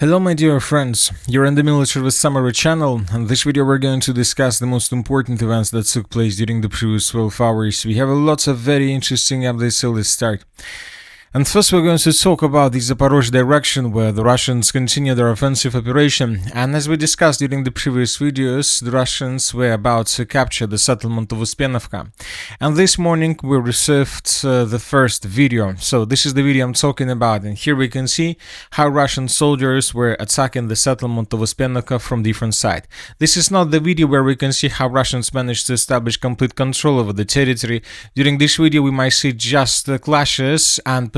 Hello my dear friends, you're in the Military with Summary channel, and in this video we're going to discuss the most important events that took place during the previous 12 hours. We have lots of very interesting updates, so let's start. And first we're going to talk about the Zaporozhye direction, where the Russians continue their offensive operation. And as we discussed during the previous videos, the Russians were about to capture the settlement of Uspenovka. And this morning we received the first video. So this is the video I'm talking about, and here we can see how Russian soldiers were attacking the settlement of Uspenovka from different sides. This is not the video where we can see how Russians managed to establish complete control over the territory. During this video we might see just the clashes and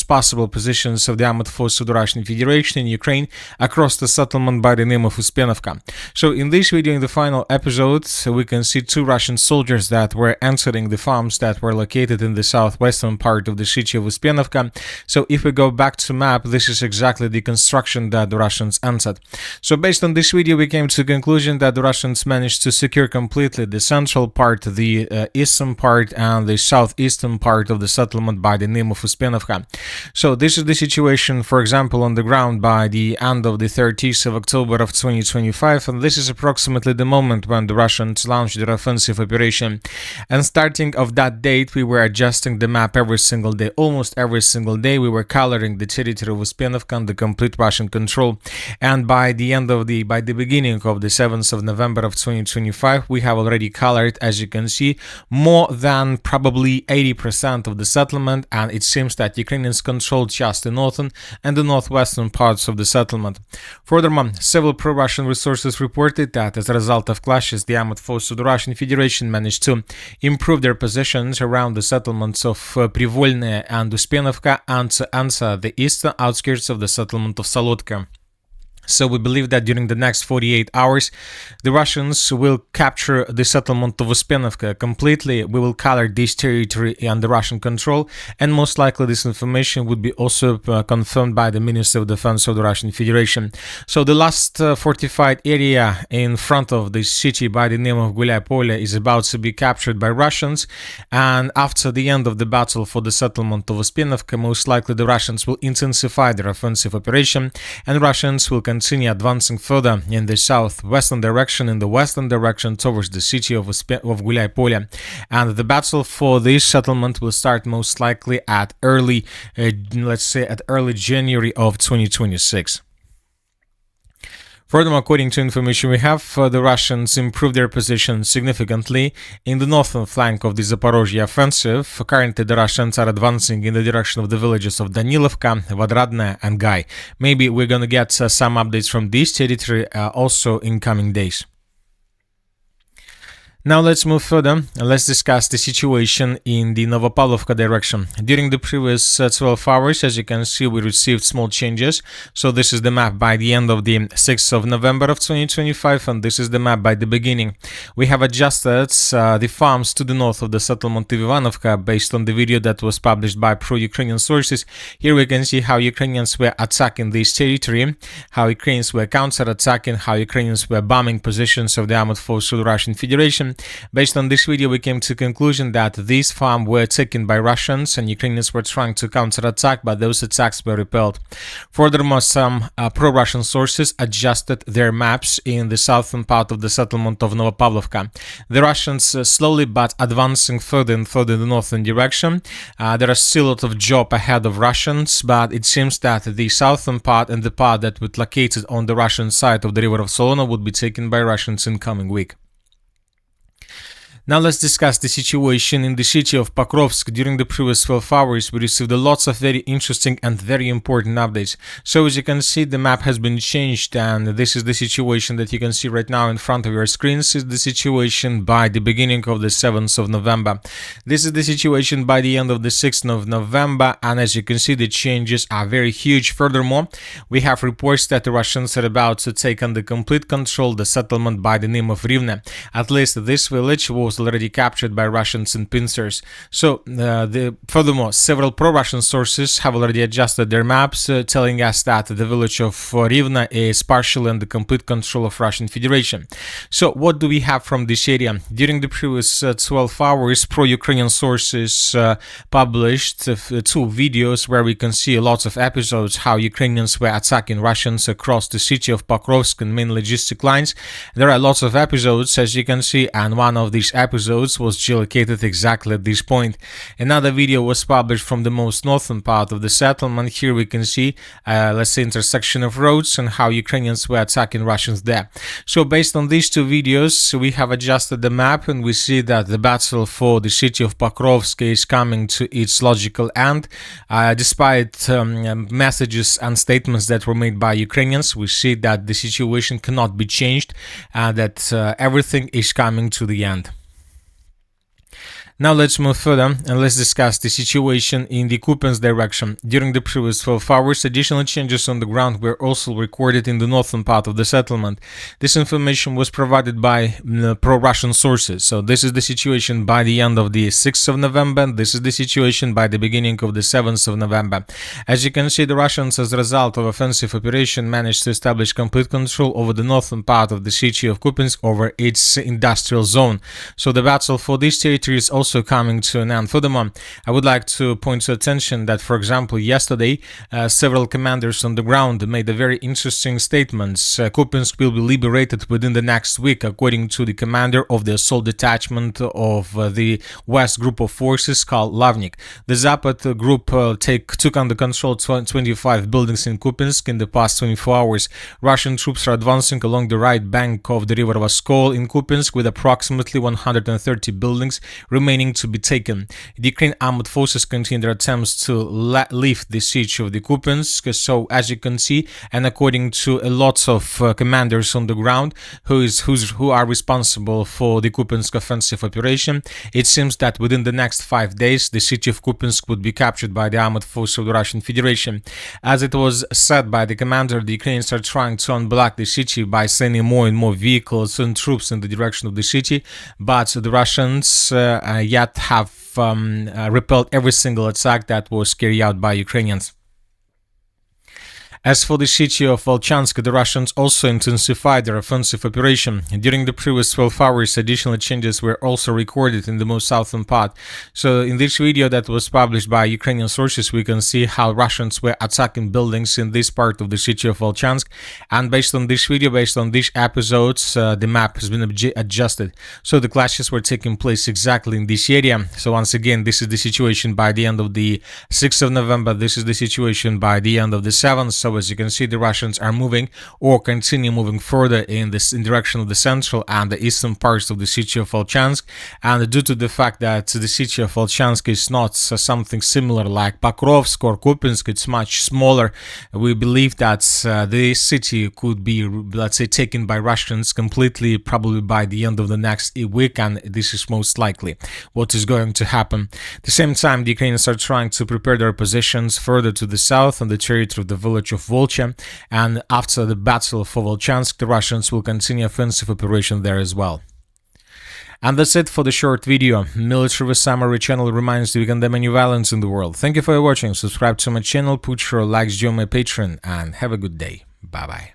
possible positions of the armed forces of the Russian Federation in Ukraine across the settlement by the name of Uspenovka. So in this video, in the final episode, we can see two Russian soldiers that were entering the farms that were located in the southwestern part of the city of Uspenovka. So if we go back to map, this is exactly the construction that the Russians entered. So based on this video, we came to the conclusion that the Russians managed to secure completely the central part, the eastern part, and the southeastern part of the settlement by the name of Uspenovka. So this is the situation, for example, on the ground by the end of the 30th of October of 2025, and this is approximately the moment when the Russians launched their offensive operation. And starting of that date, we were adjusting the map every single day. Almost every single day we were coloring the territory of Uspenovka and the complete Russian control. And by the beginning of the 7th of November of 2025, we have already colored, as you can see, more than probably 80% of the settlement, and it seems that Ukrainians controlled just the northern and the northwestern parts of the settlement. Furthermore, several pro-Russian resources reported that as a result of clashes, the armed forces of the Russian Federation managed to improve their positions around the settlements of Privolne and Uspenovka and to enter the eastern outskirts of the settlement of Solotka. So we believe that during the next 48 hours, the Russians will capture the settlement of Uspenovka completely. We will color this territory under Russian control, and most likely this information would be also confirmed by the Ministry of Defense of the Russian Federation. So the last fortified area in front of the city by the name of Gulai Pole is about to be captured by Russians, and after the end of the battle for the settlement of Uspenovka, most likely the Russians will intensify their offensive operation, and Russians will continue advancing further in the southwestern direction, in the western direction towards the city of Gulai Pole. And the battle for this settlement will start most likely at early January of 2026. Furthermore, according to information we have, the Russians improved their position significantly in the northern flank of the Zaporozhye offensive. Currently, the Russians are advancing in the direction of the villages of Danilovka, Vodradne, and Gai. Maybe we're going to get some updates from this territory also in coming days. Now let's move further and let's discuss the situation in the Novopavlovka direction. During the previous 12 hours, as you can see, we received small changes. So this is the map by the end of the 6th of November of 2025, and this is the map by the beginning. We have adjusted the farms to the north of the settlement of Ivanovka based on the video that was published by pro-Ukrainian sources. Here we can see how Ukrainians were attacking this territory, how Ukrainians were counter-attacking, how Ukrainians were bombing positions of the armed forces of the Russian Federation. Based on this video, we came to the conclusion that these farms were taken by Russians and Ukrainians were trying to counterattack, but those attacks were repelled. Furthermore, some pro-Russian sources adjusted their maps in the southern part of the settlement of Novopavlovka. The Russians slowly but advancing further and further in the northern direction. There is still a lot of job ahead of Russians, but it seems that the southern part and the part that was located on the Russian side of the river of Solona would be taken by Russians in coming week. Now let's discuss the situation in the city of Pokrovsk. During the previous 12 hours, we received lots of very interesting and very important updates. So as you can see, the map has been changed, and this is the situation that you can see right now in front of your screens. This is the situation by the beginning of the 7th of November. This is the situation by the end of the 6th of November, and as you can see, the changes are very huge. Furthermore, we have reports that the Russians are about to take under complete control the settlement by the name of Rivno. At least this village was was already captured by Russians and pincers. So, furthermore, several pro-Russian sources have already adjusted their maps, telling us that the village of Rivno is partially under complete control of Russian Federation. So, what do we have from this area? During the previous 12 hours, pro-Ukrainian sources published 2 videos where we can see lots of episodes how Ukrainians were attacking Russians across the city of Pokrovsk and main logistic lines. There are lots of episodes, as you can see, and one of these episodes was geolocated exactly at this point. Another video was published from the most northern part of the settlement. Here we can see, let's say, intersection of roads and how Ukrainians were attacking Russians there. So based on these 2 videos, we have adjusted the map and we see that the battle for the city of Pokrovsk is coming to its logical end. Despite messages and statements that were made by Ukrainians, we see that the situation cannot be changed, that everything is coming to the end. Now let's move further and let's discuss the situation in the Kupiansk direction. During the previous 12 hours, additional changes on the ground were also recorded in the northern part of the settlement. This information was provided by pro-Russian sources. So this is the situation by the end of the 6th of November. This is the situation by the beginning of the 7th of November. As you can see, the Russians, as a result of offensive operation, managed to establish complete control over the northern part of the city of Kupiansk, over its industrial zone. So the battle for these territories also coming to an end. Furthermore, I would like to point to attention that, for example, yesterday, several commanders on the ground made a very interesting statements. Kupiansk will be liberated within the next week, according to the commander of the assault detachment of the West group of forces called Lavnik. The Zapad group took under control 25 buildings in Kupiansk in the past 24 hours. Russian troops are advancing along the right bank of the river Voskol in Kupiansk with approximately 130 buildings remaining to be taken. The Ukrainian armed forces continue their attempts to lift the siege of the Kupiansk. So, as you can see, and according to a lot of commanders on the ground who are responsible for the Kupiansk offensive operation, it seems that within the next 5 days, the city of Kupiansk would be captured by the armed forces of the Russian Federation. As it was said by the commander, the Ukrainians are trying to unblock the city by sending more and more vehicles and troops in the direction of the city, but the Russians yet have repelled every single attack that was carried out by Ukrainians. As for the city of Volchansk, the Russians also intensified their offensive operation. During the previous 12 hours, additional changes were also recorded in the most southern part. So in this video that was published by Ukrainian sources, we can see how Russians were attacking buildings in this part of the city of Volchansk. And based on this video, based on these episodes, the map has been adjusted. So the clashes were taking place exactly in this area. So once again, this is the situation by the end of the 6th of November. This is the situation by the end of the 7th. So as you can see, the Russians are moving or continue moving further in direction of the central and the eastern parts of the city of Volchansk. And due to the fact that the city of Volchansk is not something similar like Pokrovsk or Kupiansk, it's much smaller, we believe that the city could be, let's say, taken by Russians completely, probably by the end of the next week, and this is most likely what is going to happen. At the same time, the Ukrainians are trying to prepare their positions further to the south on the territory of the village of Volcha, and after the battle for Volchansk, the Russians will continue offensive operation there as well. And that's it for the short video. Military Summary channel reminds you we condemn any violence in the world. Thank you for watching. Subscribe to my channel, put your likes, join my Patreon, and have a good day. Bye bye.